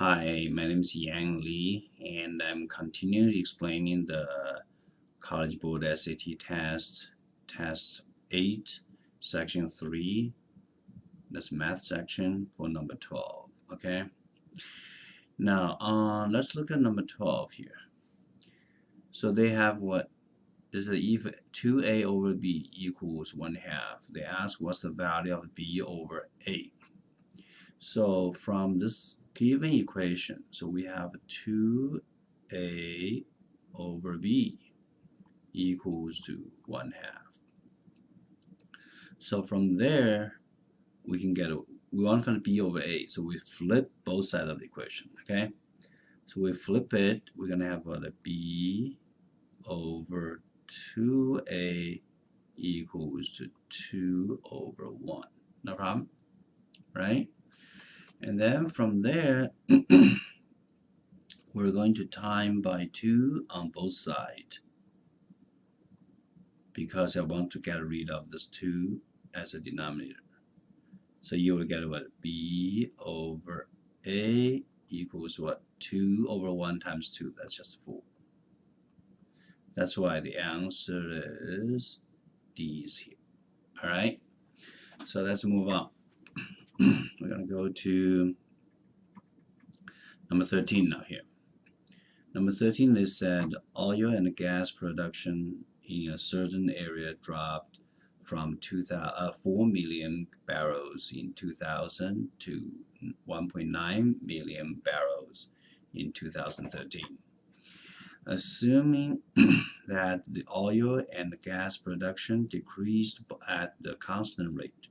Hi, my name is Yang Li, and I'm continuing explaining the College Board SAT test 8, section 3. That's math section for number 12. Okay. Now, let's look at number 12 here. So they have what is it? If 2a over b equals 1/2, they ask what's the value of b over a. So from this given equation, so we have 2a over b equals to 1/2. So from there, we can get we want to find b over a. So we flip both sides of the equation. Okay. So we flip it. We're gonna have what a b over 2a equals to 2 over 1. No problem, right? And then from there, we're going to time by 2 on both sides because I want to get rid of this 2 as a denominator. So you will get what? B over A equals what? 2 over 1 times 2. That's just 4. That's why the answer is D is here. All right? So let's move on. We're going to go to number 13 now here. Number 13, they said oil and gas production in a certain area dropped from 4 million barrels in 2000 to 1.9 million barrels in 2013. Assuming that the oil and gas production decreased at the constant rate,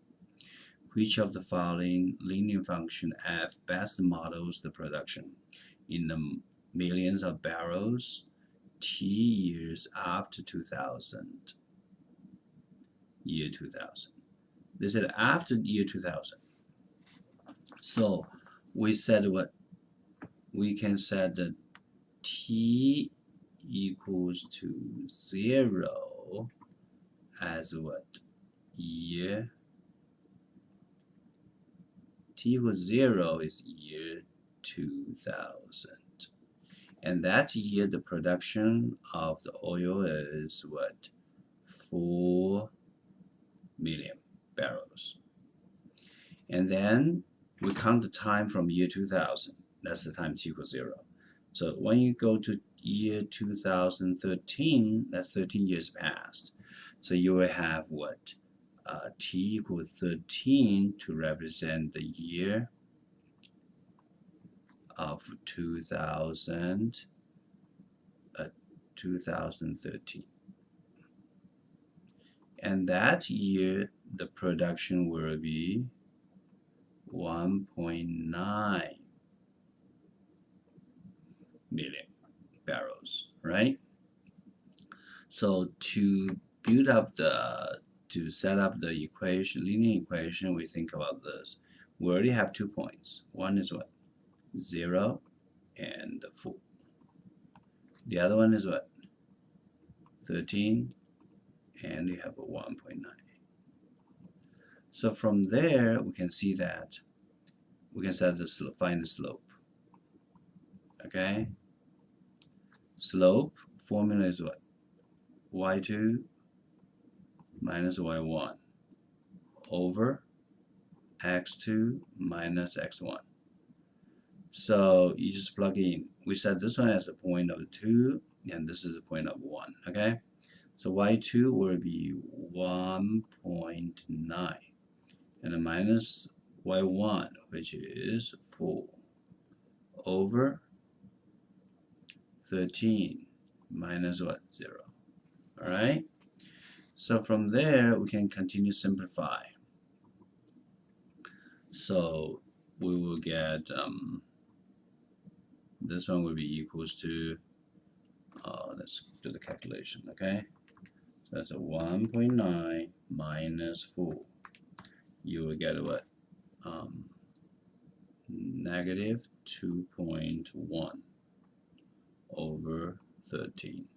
which of the following linear function f best models the production in the millions of barrels T years after 2000? Year 2000. They said after year 2000. So we said what? We can set that T equals to 0 as what? Year. T equals 0 is year 2000. And that year, the production of the oil is what? 4 million barrels. And then we count the time from year 2000. That's the time t equals 0. So when you go to year 2013, that's 13 years past. So you will have what? T equals 13 to represent the year of 2013. And that year, the production will be 1.9 million barrels, right? So to set up the equation, linear equation, we think about this. We already have 2 points. One is what? 0 and 4. The other one is what? 13, and you have a 1.9. So from there, we can see that we can set the slope, find the slope. Okay? Slope formula is what? y2 minus y1 over x2 minus x1. So you just plug in. We set this one as the point of 2, and this is the point of 1. Okay? So y2 will be 1.9, and then minus y1, which is 4, over 13 minus what? 0. All right? So from there, we can continue simplify. So we will get this one will be equals to let's do the calculation. Okay, so that's a 1.9 minus 4. You will get what? Negative 2.1 over 13.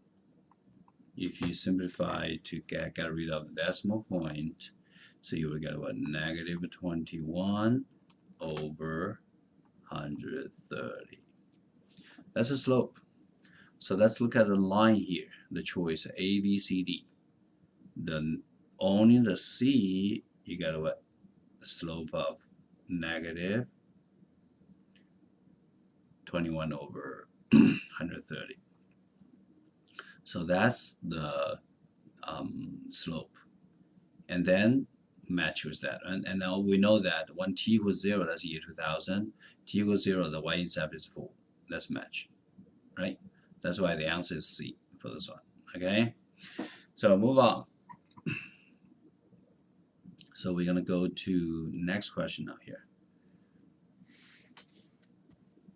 If you simplify to get rid of the decimal point, so you will get what? Negative 21 over 130. That's a slope. So let's look at the line here, the choice A, B, C, D. Only the C, you got what? The slope of negative 21 over 130. So that's the slope. And then match with that. And now we know that when t equals 0, that's year 2000. T equals 0, the y-intercept is 4. That's match, right? That's why the answer is C for this one, okay? So move on. So we're going to go to next question now here.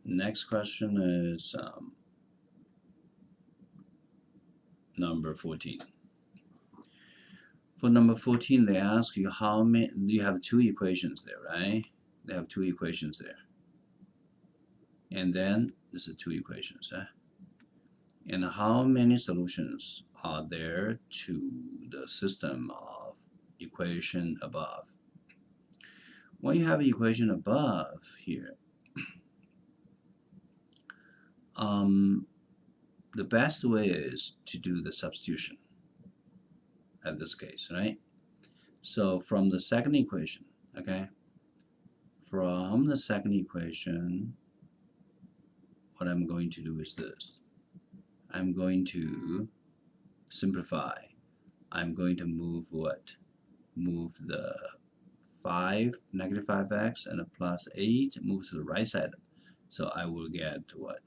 Next question is number 14. For number 14, they ask you how many, you have two equations there, right? They have two equations there. And then this is two equations, huh? And how many solutions are there to the system of equation above? When you have equation above here, the best way is to do the substitution at this case, right? So from the second equation, okay, from the second equation, what I'm going to do is this. I'm going to simplify. I'm going to move what? Move the 5, negative 5x, and a plus 8, move to the right side. So I will get what?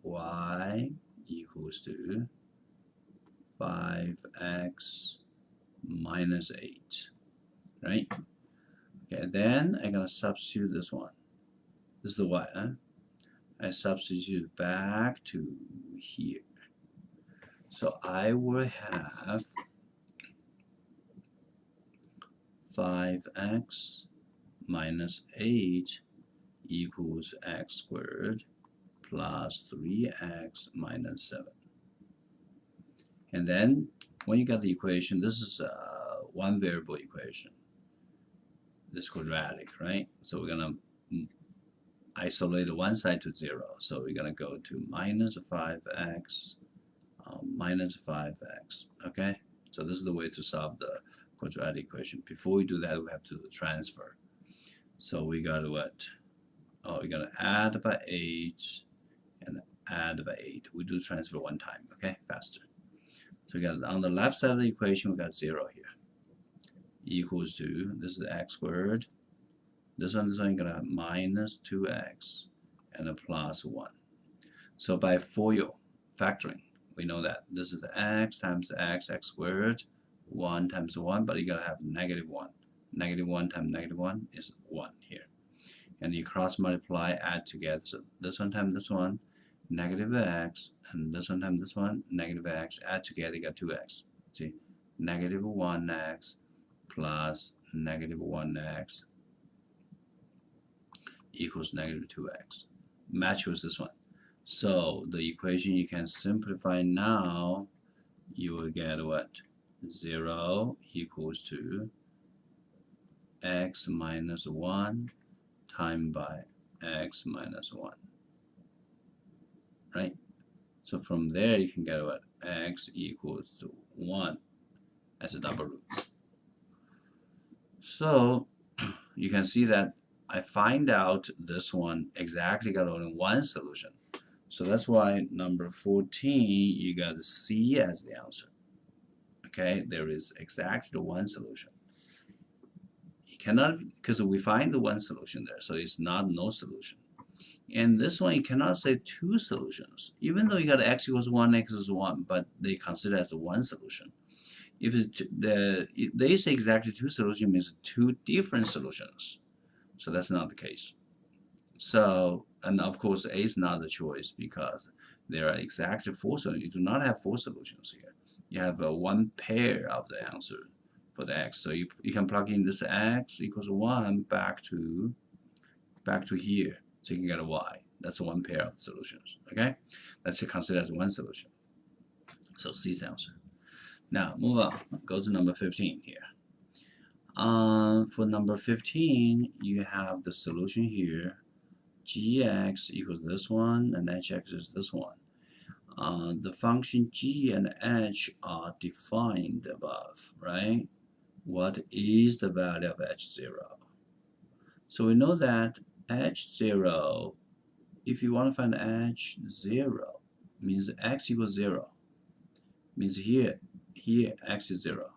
Y equals to 5x minus 8, right? Okay, then I'm gonna substitute this one. This is the y, huh? I substitute back to here. So I will have 5x minus 8 equals x squared plus 3x minus 7. And then when you get the equation, this is a one variable equation. This quadratic, right? So we're gonna isolate one side to 0. So we're gonna go to minus 5x minus 5x. Okay, so this is the way to solve the quadratic equation. Before we do that, we have to do the transfer. So we got what? Oh, we're gonna add by 8 and add by 8. We do transfer one time, okay, faster. So we got on the left side of the equation, we got 0 here. Equals to, this is x squared. This one you're gonna have minus 2x and a plus 1. So by FOIL factoring, we know that this is the x times x squared, 1 times 1, but you gotta have negative 1. Negative 1 times negative 1 is 1 here. And you cross multiply, add together. So this one times this one, negative x, and this one times this one, negative x, add together, you got 2x. See, negative 1x plus negative 1x equals negative 2x. Match with this one. So the equation you can simplify now, you will get what? 0 equals to x minus 1 times by x minus 1. Right? So from there you can get what? X equals to 1 as a double root. So you can see that I find out this one exactly got only one solution. So that's why number 14, you got C as the answer. Okay, there is exactly one solution. You cannot, because we find the one solution there, so it's not no solution. And this one, you cannot say two solutions, even though you got x equals 1, x is 1, but they consider as one solution. If they say exactly two solutions, means two different solutions. So that's not the case. So, and of course, A is not the choice because there are exactly 4 solutions. You do not have 4 solutions here. You have one pair of the answer for the x. So you can plug in this x equals 1 back to here. So you can get a y. That's one pair of solutions. Okay? That's considered as one solution. So C is the answer. Now, move on. Go to number 15 here. For number 15, you have the solution here gx equals this one, and hx is this one. The function g and h are defined above, right? What is the value of h0? So we know that h0, if you want to find h0, means x equals 0. Means here x is 0.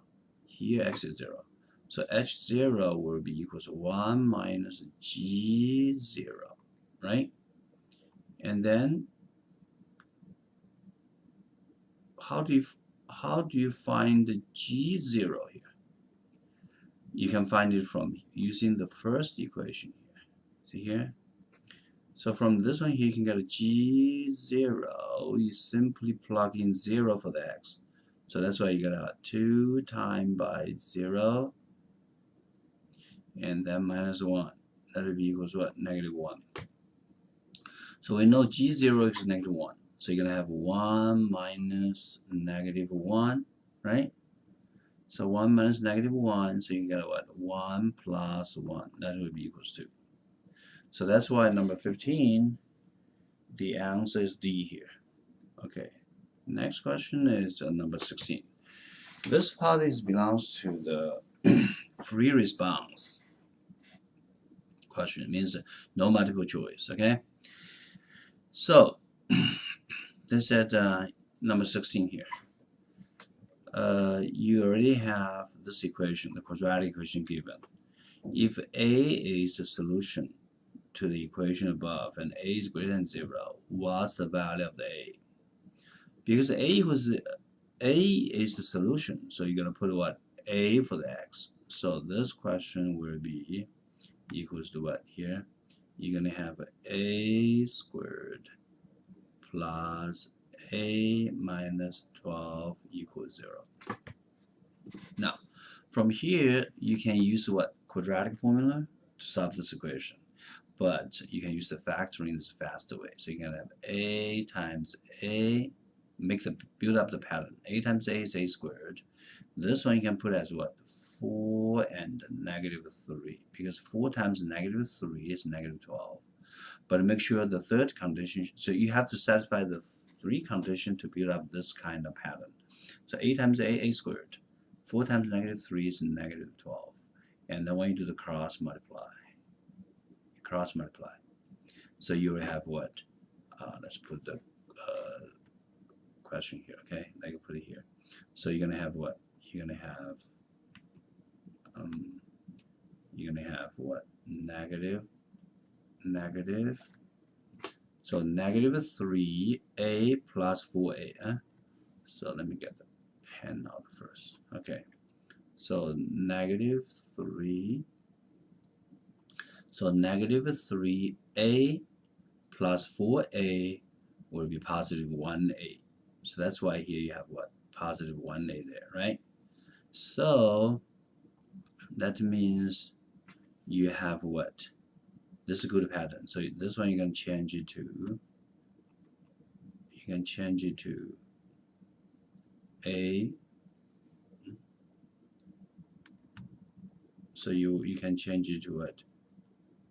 Here x is 0. So h0 will be equals to 1 minus g0, right? And then how do you find the g0 here? You can find it from using the first equation here. See here? So from this one here, you can get a g0. You simply plug in 0 for the x. So that's why you got a 2 times by 0, and then minus 1. That will be equals what? Negative 1. So we know g0 is negative 1. So you're going to have 1 minus negative 1, right? So 1 minus negative 1, so you get what? 1 plus 1. That will be equals 2. So that's why number 15, the answer is D here. Okay. Next question is number 16. This part belongs to the free response question. It means no multiple choice. Okay. So they said number 16 here. You already have this equation, the quadratic equation given. If A is the solution to the equation above and A is greater than 0, what's the value of the A? Because A is the solution, so you're going to put what? A for the x. So this question will be equals to what here? You're going to have A squared plus A minus 12 equals 0. Now, from here, you can use what? Quadratic formula to solve this equation. But you can use the factoring this faster way. So you can have A times A, build up the pattern. A times A is A squared. This one you can put as what? 4 and negative 3. Because 4 times negative 3 is negative 12. But make sure the third condition, so you have to satisfy the 3 condition to build up this kind of pattern. So A times A squared. 4 times negative 3 is negative 12. And then when you do the cross multiply. So you will have what? Let's put the question here, okay? I can put it here. So you're gonna have what? You're gonna have what? Negative. So negative 3a plus 4a. So let me get the pen out first. Okay. So negative 3. So negative 3a plus 4a will be positive 1a. So that's why here you have what? Positive 1a there, right? So that means you have what? This is a good pattern. So this one you can change it to, a. So you can change it to what?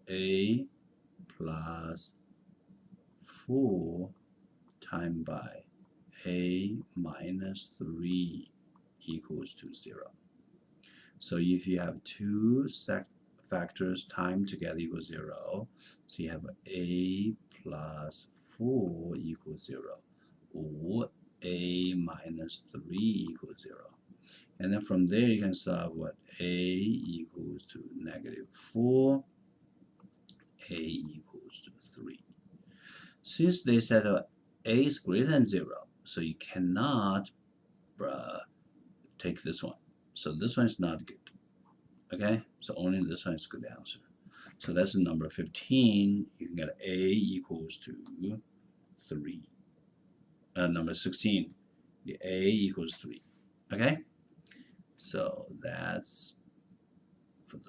A plus 4 times by a minus 3 equals to 0. So if you have two factors times together equals 0, so you have a plus 4 equals 0, or a minus 3 equals 0. And then from there you can solve what? A equals to negative 4, a equals to 3. Since they said a is greater than 0, so you cannot take this one. So this one is not good. Okay, so only this one is good answer. So that's number 15. You can get a equals to 3. Number 16, the a equals 3. Okay, so that's for this